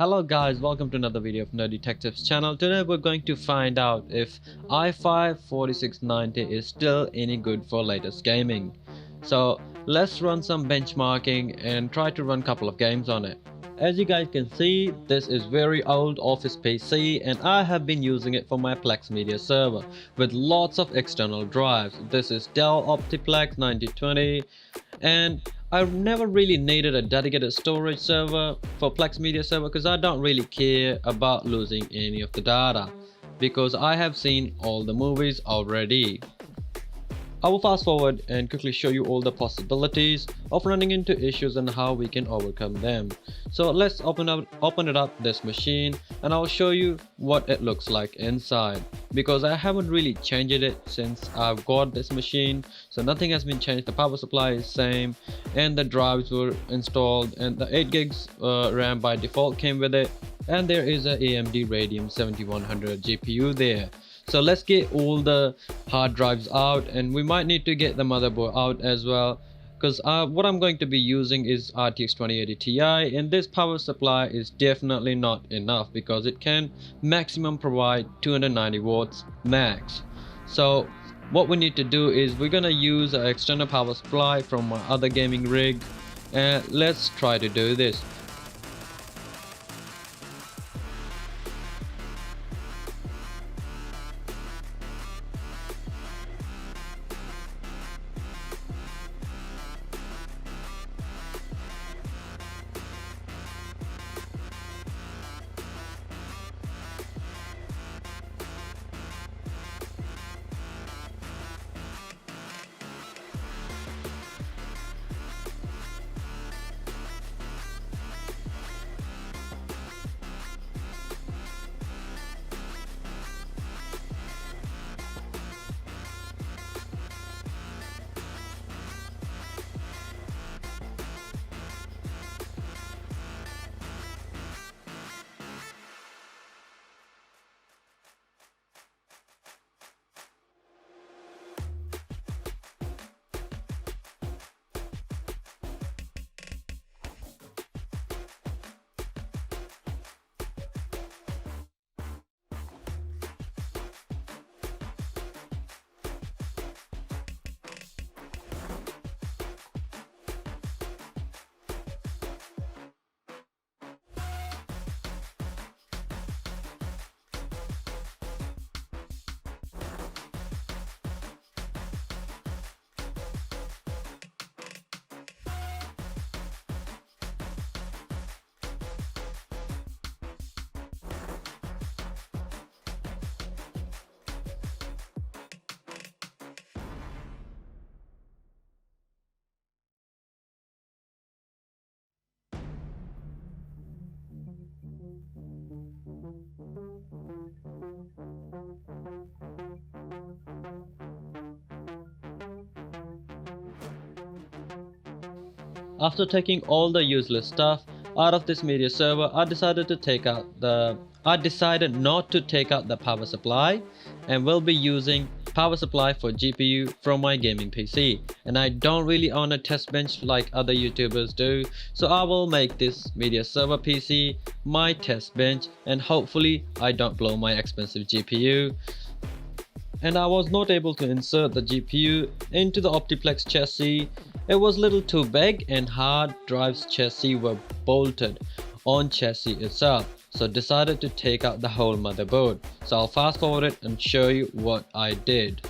Hello guys, welcome to another video of Nerd Detectives channel. Today we're going to find out if i5 4690 is still any good for latest gaming. So let's run some benchmarking and try to run a couple of games on it. As you guys can see, this is very old office PC and I have been using it for my Plex media server with lots of external drives. This is Dell Optiplex 9020 and I never really needed a dedicated storage server for Plex Media Server because I don't really care about losing any of the data because I have seen all the movies already. I will fast forward and quickly show you all the possibilities of running into issues and how we can overcome them. So let's open it up this machine and I'll show you what it looks like inside, because I haven't really changed it since I've got this machine, so nothing has been changed. The power supply is same and the drives were installed and the 8 gigs RAM by default came with it, and there is a AMD Radeon 7100 GPU there. So let's get all the hard drives out, and we might need to get the motherboard out as well, because what I'm going to be using is RTX 2080 Ti, and this power supply is definitely not enough because it can maximum provide 290 watts max. So what we need to do is we're gonna use an external power supply from my other gaming rig, and let's try to do this. After taking all the useless stuff out of this media server, I decided not to take out the power supply, and will be using power supply for GPU from my gaming PC. And I don't really own a test bench like other YouTubers do, so I will make this media server PC my test bench, and hopefully I don't blow my expensive GPU. And I was not able to insert the GPU into the Optiplex chassis. It was little too big and hard drive's chassis were bolted on chassis itself, so decided to take out the whole motherboard. So I'll fast forward it and show you what I did.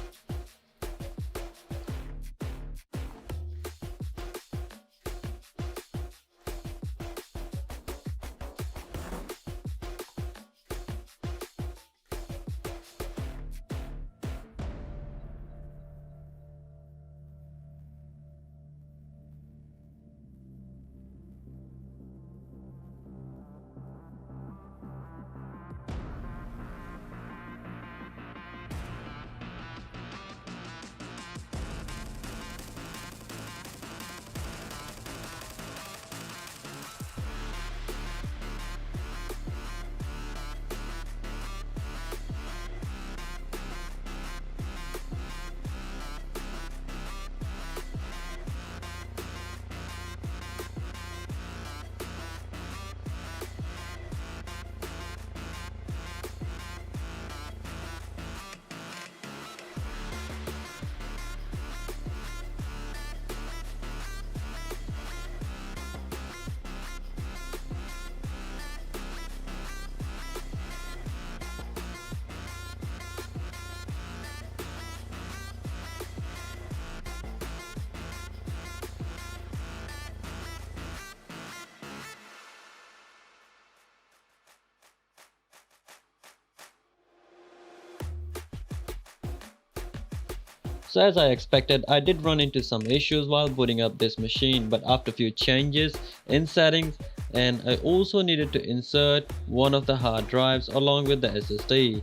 So as I expected, I did run into some issues while booting up this machine, but after a few changes in settings, and I also needed to insert one of the hard drives along with the SSD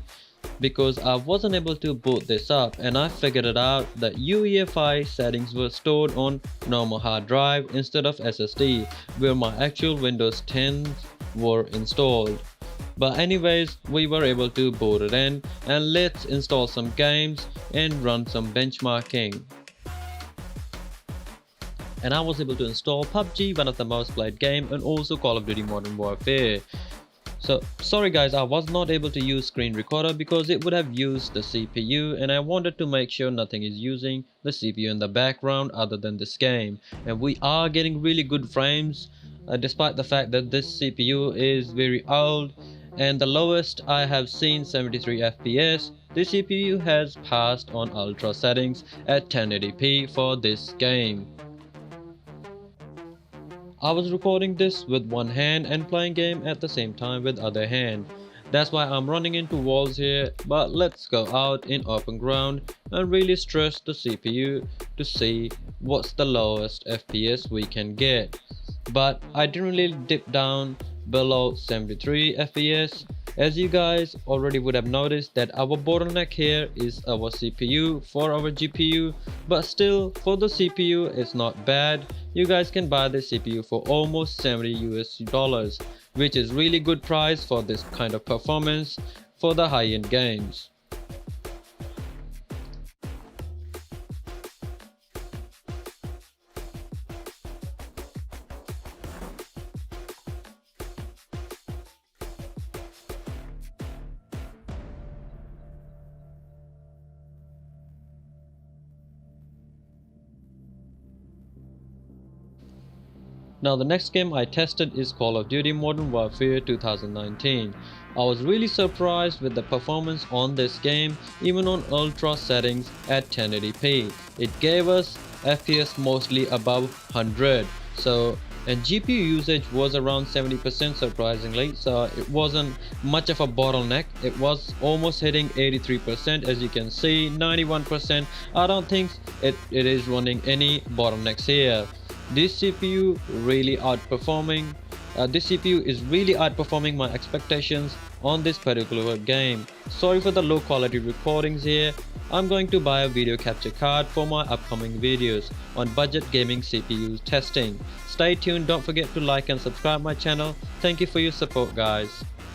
because I wasn't able to boot this up, and I figured it out that UEFI settings were stored on normal hard drive instead of SSD where my actual Windows 10s were installed. But anyways, we were able to boot it in, and let's install some games and run some benchmarking. And I was able to install PUBG, one of the most played game, and also Call of Duty Modern Warfare. So sorry guys, I was not able to use screen recorder because it would have used the CPU, and I wanted to make sure nothing is using the CPU in the background other than this game. And we are getting really good frames despite the fact that this CPU is very old, and the lowest I have seen 73 FPS. The CPU has passed on ultra settings at 1080p for this game. I was recording this with one hand and playing game at the same time with other hand. That's why I'm running into walls here, but let's go out in open ground and really stress the CPU to see what's the lowest FPS we can get. But I didn't really dip down below 73 FPS. As you guys already would have noticed that our bottleneck here is our CPU for our GPU, but still for the CPU it's not bad. You guys can buy the CPU for almost $70 US, which is really good price for this kind of performance for the high-end games. Now the next game I tested is Call of Duty Modern Warfare 2019. I was really surprised with the performance on this game even on ultra settings at 1080p. It gave us FPS mostly above 100. And GPU usage was around 70% surprisingly, so it wasn't much of a bottleneck. It was almost hitting 83%, as you can see, 91%. I don't think it is running any bottlenecks here. This CPU really outperforming. This CPU is really outperforming my expectations on this particular game. Sorry for the low quality recordings here. I'm going to buy a video capture card for my upcoming videos on budget gaming CPU testing. Stay tuned, don't forget to like and subscribe my channel. Thank you for your support guys.